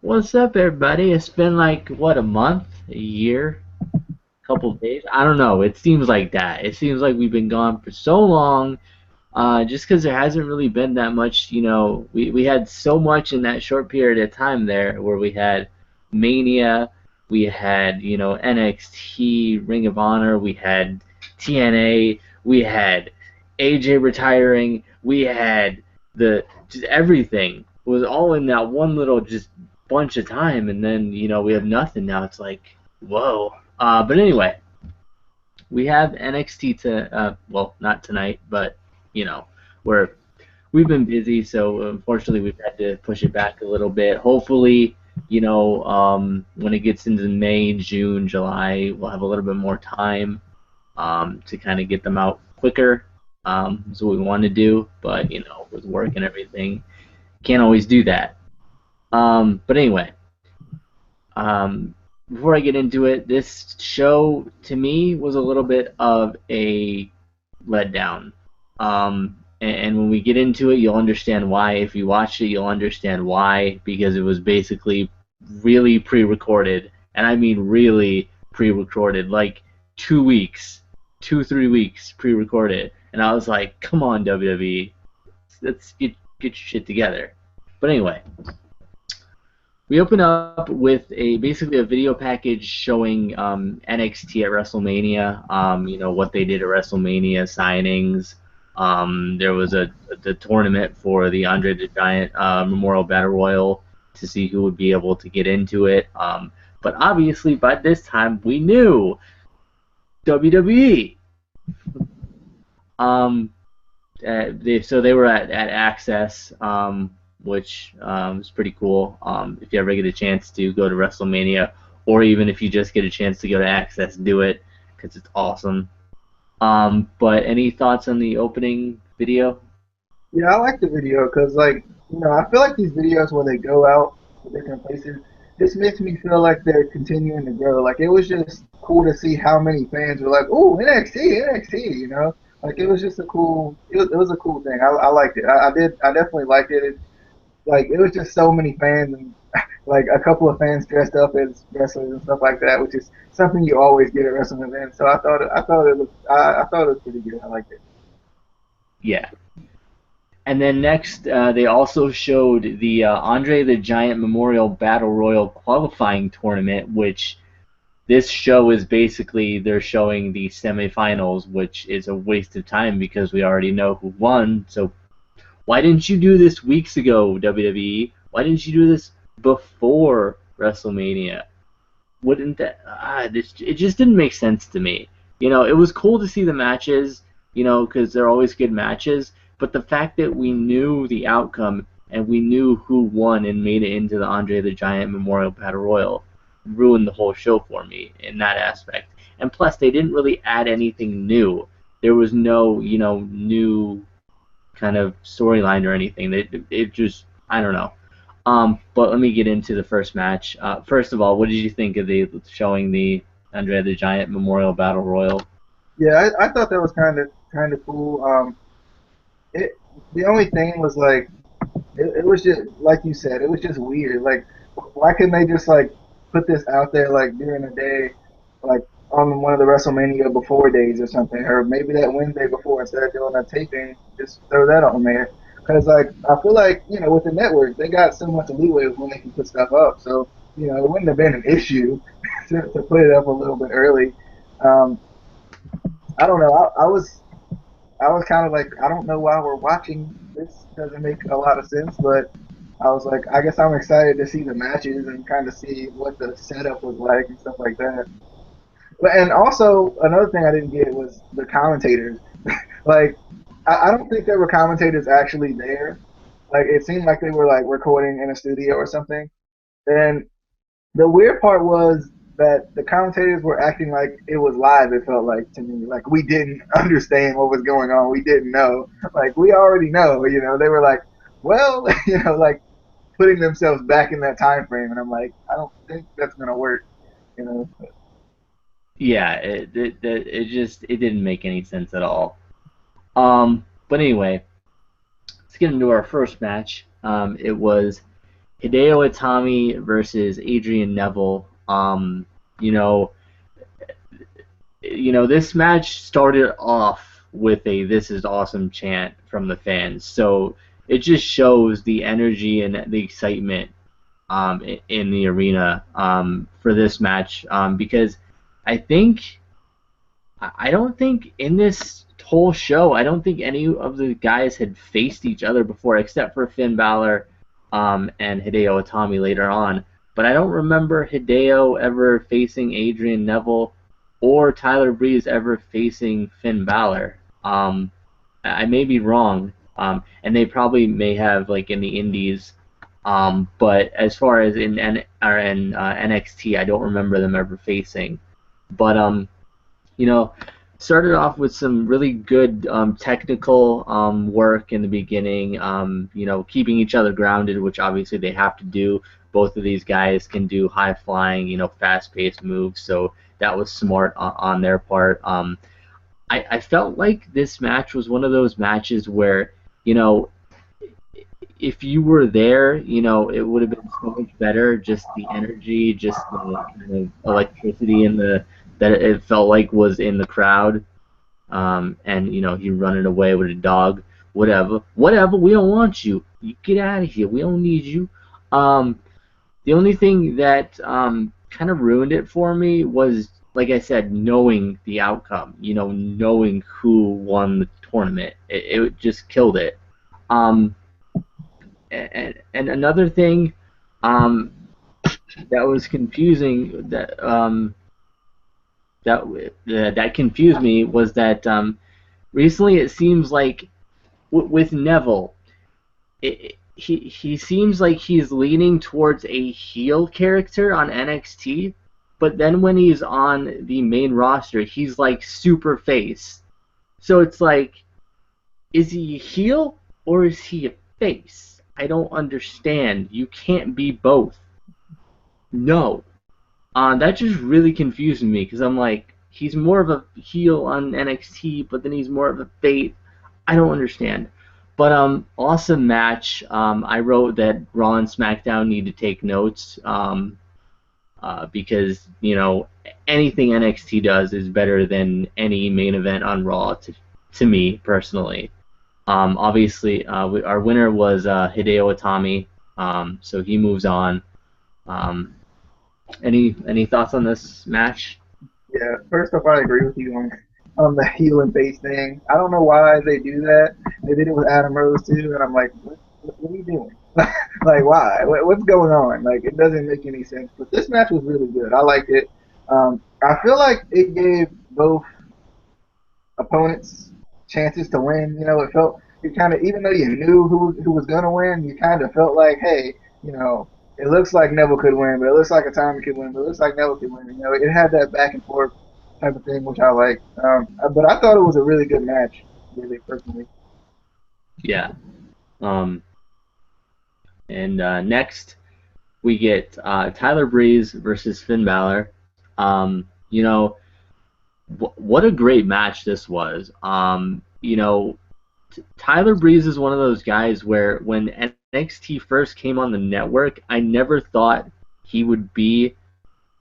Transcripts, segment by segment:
What's up, everybody? It's been like, what, a month? A year? A couple of days? I don't know. It seems like that. It seems like we've been gone for so long, just because there hasn't really been that much, we had so much in that short period of time there where we had Mania, we had, NXT, Ring of Honor, we had TNA, we had AJ retiring, we had just everything was all in that one little just bunch of time, and then, we have nothing now. It's like, whoa. But anyway, we have NXT well, not tonight, but you know, we're we've been busy, so unfortunately we've had to push it back a little bit. Hopefully, when it gets into May, June, July, we'll have a little bit more time to kind of get them out quicker. Is what we want to do, but with work and everything, can't always do that. But anyway, um, before I get into it, this show to me was a little bit of a letdown. And when we get into it, you'll understand why. If you watch it, you'll understand why, because it was basically really pre-recorded, and I mean really pre-recorded, like 2 weeks, 3 weeks pre-recorded. And I was like, come on, WWE, let's get your shit together. But anyway, we open up with a basically a video package showing NXT at WrestleMania. What they did at WrestleMania signings. There was the tournament for the Andre the Giant Memorial Battle Royal to see who would be able to get into it. But obviously by this time we knew WWE. Um, they were at Access, which is pretty cool. If you ever get a chance to go to WrestleMania, or even if you just get a chance to go to Access, do it because it's awesome. But any thoughts on the opening video? Yeah, I like the video because, like, I feel like these videos when they go out to different places, this makes me feel like they're continuing to grow. Like, it was just cool to see how many fans were like, "Oh, NXT, NXT," Like, it was just it was a cool thing. I liked it. I definitely liked it. Like, it was just so many fans and like a couple of fans dressed up as wrestlers and stuff like that, which is something you always get at wrestling events. So I thought it was pretty good. I liked it. Yeah. And then next, they also showed the Andre the Giant Memorial Battle Royal qualifying tournament, which this show is basically they're showing the semifinals, which is a waste of time because we already know who won. So why didn't you do this weeks ago, WWE? Why didn't you do this before WrestleMania? Wouldn't that it just didn't make sense to me. It was cool to see the matches, because they're always good matches, but the fact that we knew the outcome and we knew who won and made it into the Andre the Giant Memorial Battle Royal ruined the whole show for me in that aspect. And plus, they didn't really add anything new. There was no, new kind of storyline or anything. It just, I don't know. But let me get into the first match. First of all, what did you think of the showing the Andre the Giant Memorial Battle Royal? Yeah, I thought that was kind of cool. It the only thing was like it was just like you said, it was just weird. Like, why couldn't they just like put this out there like during the day, like on one of the WrestleMania before days or something, or maybe that Wednesday before instead of doing a taping, just throw that on there. Because like I feel like with the network they got so much leeway when they can put stuff up, so it wouldn't have been an issue to put it up a little bit early. Um, I don't know. I was kind of like, I don't know why we're watching this. Doesn't make a lot of sense, but I was like, I guess I'm excited to see the matches and kind of see what the setup was like and stuff like that. But and also another thing I didn't get was the commentators. Like, I don't think there were commentators actually there. Like, it seemed like they were like recording in a studio or something. And the weird part was that the commentators were acting like it was live. It felt like to me, like we didn't understand what was going on. We didn't know. Like, we already know. They were like, well, like putting themselves back in that time frame, and I'm like, I don't think that's gonna work. You know. Yeah, it just it didn't make any sense at all. But anyway, let's get into our first match. It was Hideo Itami versus Adrian Neville. You know, this match started off with a "This is awesome" chant from the fans. So it just shows the energy and the excitement in the arena for this match because I think I don't think in this whole show I don't think any of the guys had faced each other before except for Finn Balor and Hideo Itami later on. But I don't remember Hideo ever facing Adrian Neville or Tyler Breeze ever facing Finn Balor. I may be wrong, and they probably may have like in the Indies. But as far as in NXT, I don't remember them ever facing. But you know, started off with some really good technical work in the beginning. Keeping each other grounded, which obviously they have to do. Both of these guys can do high flying, fast-paced moves, so that was smart on their part. I felt like this match was one of those matches where, you know, if you were there, it would have been so much better. Just the energy, just the kind of electricity in the that it felt like was in the crowd. And he running away with a dog, whatever, whatever. We don't want you. You get out of here. We don't need you. Um, the only thing that kind of ruined it for me was, like I said, knowing the outcome. Knowing who won the tournament. It just killed it. Um, and another thing um, that was confusing that confused me was that recently it seems like with Neville, he seems like he's leaning towards a heel character on NXT, but then when he's on the main roster, he's like super face. So it's like, is he a heel or is he a face? I don't understand. You can't be both. No. That just really confused me because I'm like, he's more of a heel on NXT, but then he's more of a face. I don't understand. But awesome match. I wrote that Raw and SmackDown need to take notes because anything NXT does is better than any main event on Raw to me personally. Obviously, our winner was Hideo Itami, so he moves on. Um, any thoughts on this match? Yeah, first off, I agree with you on the heel and face thing. I don't know why they do that. They did it with Adam Rose too, and I'm like, what are you doing? Like, why? What's going on? Like, it doesn't make any sense. But this match was really good. I liked it. I feel like it gave both opponents chances to win. It felt you kind of, even though you knew who was gonna win, you kind of felt like, hey, it looks like Neville could win, but it looks like Atami could win, but it looks like Neville could win. It had that back and forth type of thing, which I like. But I thought it was a really good match, really personally. Yeah. Um, and next we get Tyler Breeze versus Finn Balor. You know, what a great match this was. Tyler Breeze is one of those guys where when NXT first came on the network, I never thought he would be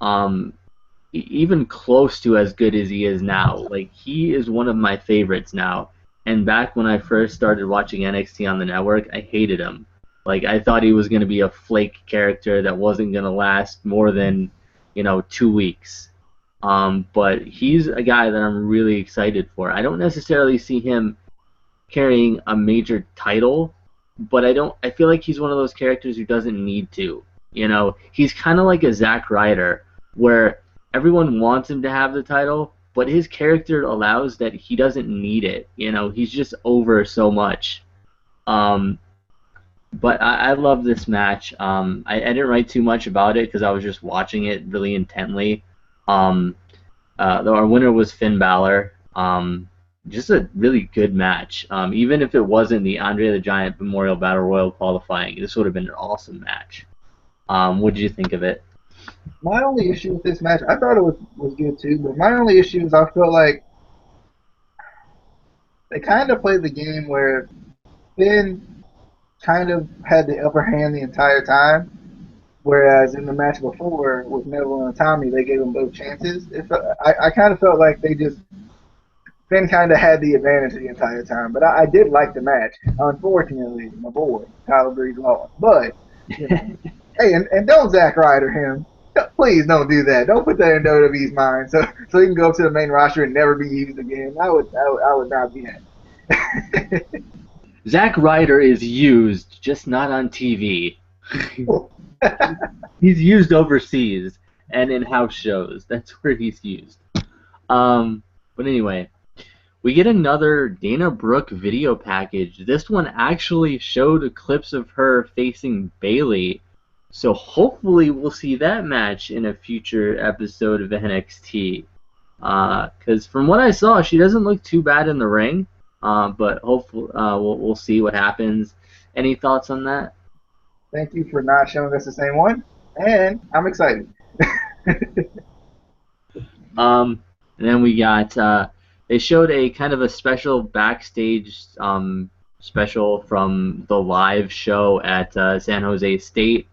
um, even close to as good as he is now. Like he is one of my favorites now. And back when I first started watching NXT on the network, I hated him. Like I thought he was going to be a flake character that wasn't going to last more than 2 weeks. But he's a guy that I'm really excited for. I don't necessarily see him carrying a major title, but I feel like he's one of those characters who doesn't need to. He's kind of like a Zack Ryder, where everyone wants him to have the title, but his character allows that he doesn't need it. He's just over so much. Um, but I love this match. I didn't write too much about it because I was just watching it really intently. Um, Though our winner was Finn Balor. Just a really good match. Even if it wasn't the Andre the Giant Memorial Battle Royal qualifying, this would have been an awesome match. What did you think of it? My only issue with this match, I thought it was good too, but my only issue is I felt like they kind of played the game where Finn kind of had the upper hand the entire time. Whereas in the match before with Neville and Tommy, they gave them both chances. I kind of felt like they just Finn kind of had the advantage the entire time. But I did like the match. Unfortunately, my boy Tyler Breeze lost. But you know, hey, and don't Zack Ryder him. Please don't do that. Don't put that in WWE's mind. So he can go to the main roster and never be used again. I would not be happy. Zack Ryder is used, just not on TV. He's used overseas and in house shows. That's where he's used. But anyway, we get another Dana Brooke video package. This one actually showed clips of her facing Bayley. So hopefully we'll see that match in a future episode of NXT. Because from what I saw, she doesn't look too bad in the ring. But hopefully we'll see what happens. Any thoughts on that? Thank you for not showing us the same one, and I'm excited. And then we got they showed a kind of a special backstage special from the live show at San Jose State,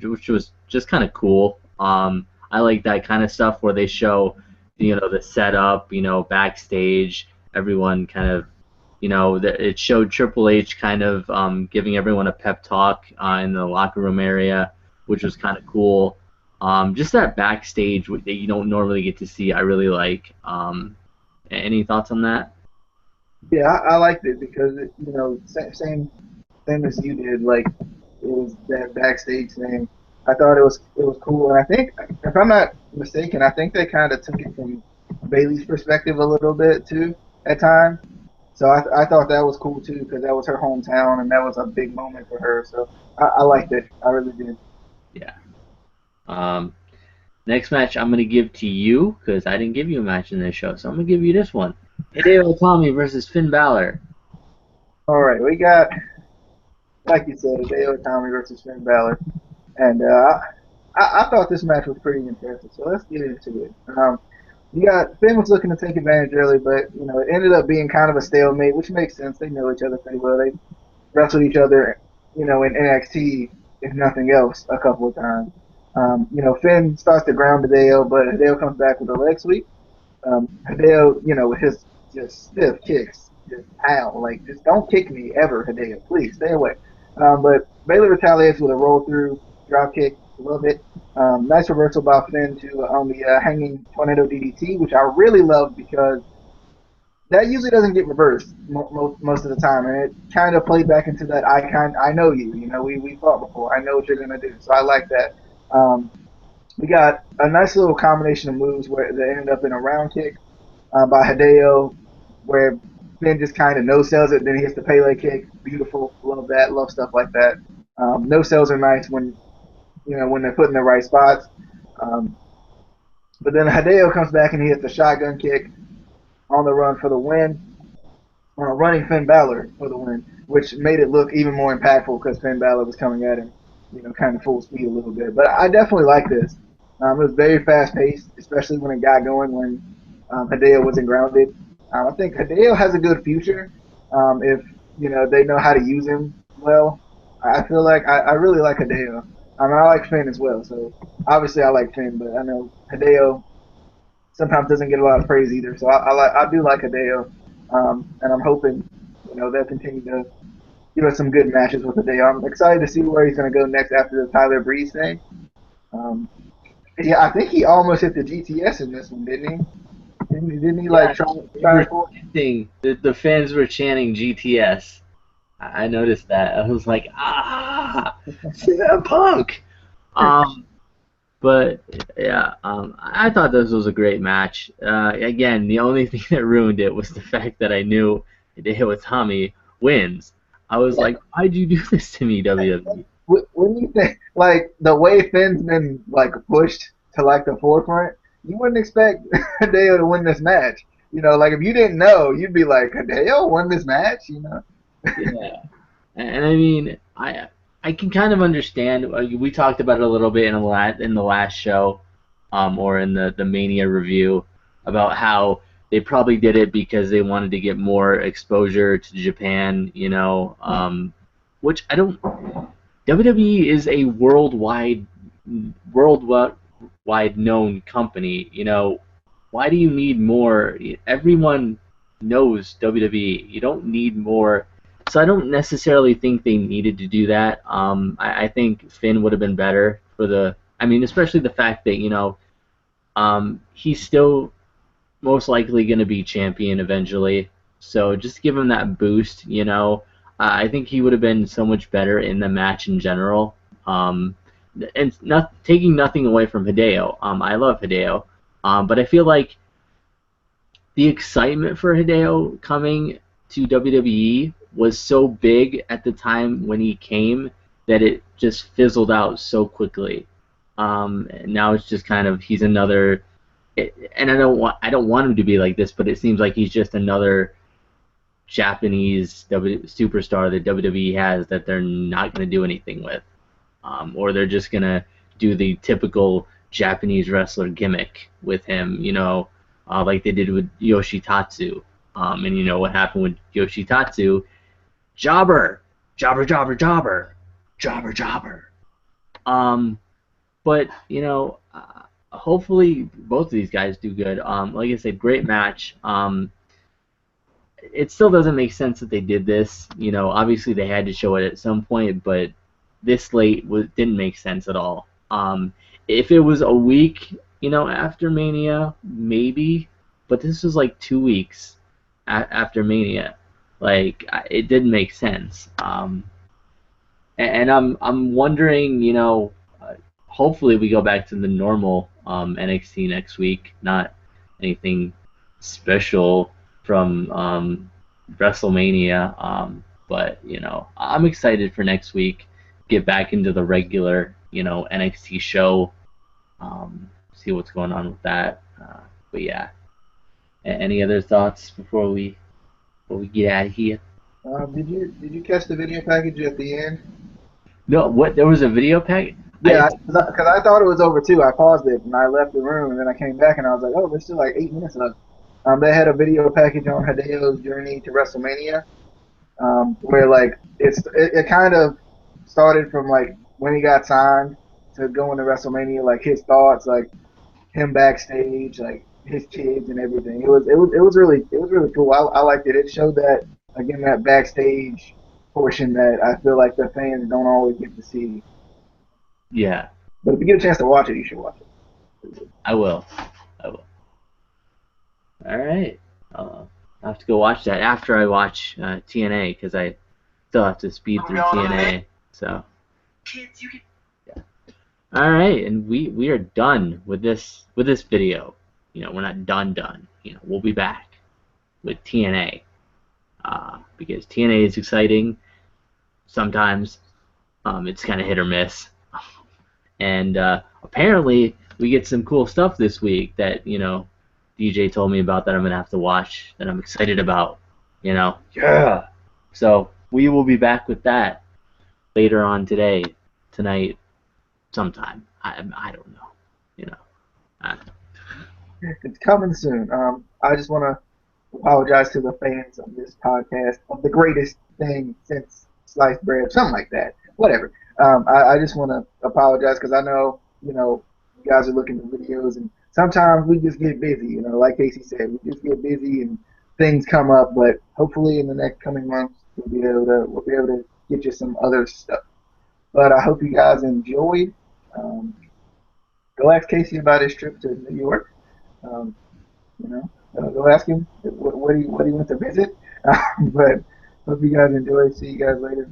which was just kind of cool. I like that kind of stuff where they show, the setup, backstage, everyone kind of, it showed Triple H kind of giving everyone a pep talk in the locker room area, which was kind of cool. Just that backstage that you don't normally get to see, I really like. Any thoughts on that? Yeah, I liked it because same as you did. Like it was that backstage thing. I thought it was cool, and I think if I'm not mistaken, I think they kind of took it from Bayley's perspective a little bit too at times. So I thought that was cool too because that was her hometown and that was a big moment for her. So I liked it. I really did. Yeah. Next match I'm going to give to you because I didn't give you a match in this show, so I'm going to give you this one. Hideo Itami versus Finn Balor. All right, we got, like you said, Hideo Itami versus Finn Balor. And I thought this match was pretty impressive, so let's get into it. You got Finn was looking to take advantage early, but it ended up being kind of a stalemate, which makes sense. They know each other pretty well. They wrestled each other, in NXT, if nothing else, a couple of times. Finn starts to ground Hideo, but Hideo comes back with a leg sweep. Hideo, with his just stiff kicks, just ow, like just don't kick me ever, Hideo, please stay away. But Baylor retaliates with a roll through drop kick, a little bit. Nice reversal by Finn on the hanging tornado DDT, which I really love because that usually doesn't get reversed most of the time, and it kind of played back into that I know you. We fought before. I know what you're gonna do, so I like that. We got a nice little combination of moves where they ended up in a round kick by Hideo, where Finn just kind of no sells it, then he hits the Pele kick. Beautiful, love that, love stuff like that. No sells are nice when they're put in the right spots. But then Hideo comes back and he hits the shotgun kick on the run for the win, running Finn Balor for the win, which made it look even more impactful because Finn Balor was coming at him, kind of full speed a little bit. But I definitely like this. It was very fast paced, especially when it got going when Hideo wasn't grounded. I think Hideo has a good future if they know how to use him well. I feel like I really like Hideo. I like Finn as well. So obviously I like Finn, but I know Hideo sometimes doesn't get a lot of praise either. So I do like Hideo, and I'm hoping they'll continue to give us some good matches with Hideo. I'm excited to see where he's going to go next after the Tyler Breeze thing. Yeah, I think he almost hit the GTS in this one, didn't he? Didn't he like try to the fans were chanting GTS. I noticed that. I was like, CM Punk. But yeah, I thought this was a great match. Again, the only thing that ruined it was the fact that I knew Hideo Itami wins. I was like, why'd you do this to me, WWE? When you think like the way Finn's been like pushed to like the forefront, you wouldn't expect Hideo to win this match. Like if you didn't know, you'd be like, Hideo won this match. Yeah, and I mean, I can kind of understand. We talked about it a little bit in the last show, or in the Mania review, about how they probably did it because they wanted to get more exposure to Japan. which I don't. WWE is a worldwide known company. Why do you need more? Everyone knows WWE. You don't need more. So I don't necessarily think they needed to do that. I think Finn would have been better for the. I mean, especially the fact that he's still most likely going to be champion eventually. So just give him that boost. I think he would have been so much better in the match in general. Um, and not taking nothing away from Hideo. I love Hideo, but I feel like the excitement for Hideo coming to WWE was so big at the time when he came that it just fizzled out so quickly. Now it's just kind of he's another, and I don't want him to be like this, but it seems like he's just another Japanese superstar that WWE has that they're not going to do anything with, or they're just going to do the typical Japanese wrestler gimmick with him, like they did with Yoshitatsu. And you know what happened with Yoshitatsu? Jobber, jobber, jobber, jobber, jobber, jobber. Um, but hopefully both of these guys do good. Like I said, great match. It still doesn't make sense that they did this. Obviously they had to show it at some point, but this late didn't make sense at all. If it was a week, after Mania, maybe, but this was like 2 weeks after Mania. Like it didn't make sense. And I'm wondering, hopefully we go back to the normal NXT next week, not anything special from WrestleMania. But I'm excited for next week. Get back into the regular, NXT show. See what's going on with that. But yeah, any other thoughts before we get out of here? Did you catch the video package at the end? No, what? There was a video pack. I Yeah, because I thought it was over too. I paused it and I left the room, and then I came back and I was like, oh, there's still like 8 minutes left. They had a video package on Hideo's journey to WrestleMania, where like it kind of started from like when he got signed to going to WrestleMania, like his thoughts, like him backstage, like his kids and everything. It was really cool. I liked it. It showed that again that backstage portion that I feel like the fans don't always get to see. Yeah, But if you get a chance to watch it, you should watch it. I will. I will. All right. I'll have to go watch that after I watch TNA because I still have to speed through TNA. So. Yeah. All right, and we are done with this video. We're not done. We'll be back with TNA because TNA is exciting. Sometimes it's kind of hit or miss, and apparently we get some cool stuff this week that DJ told me about that I'm gonna have to watch that I'm excited about. Yeah. So we will be back with that later on tonight, sometime. I don't know. You know. I, It's coming soon. I just want to apologize to the fans of this podcast of the greatest thing since sliced bread, something like that. Whatever. I just want to apologize because I know you guys are looking for videos and sometimes we just get busy. Like Casey said, we just get busy and things come up. But hopefully in the next coming months we'll be able to get you some other stuff. But I hope you guys enjoyed. Um, Go ask Casey about his trip to New York. Um, go ask him what he went to visit. But hope you guys enjoy. See you guys later.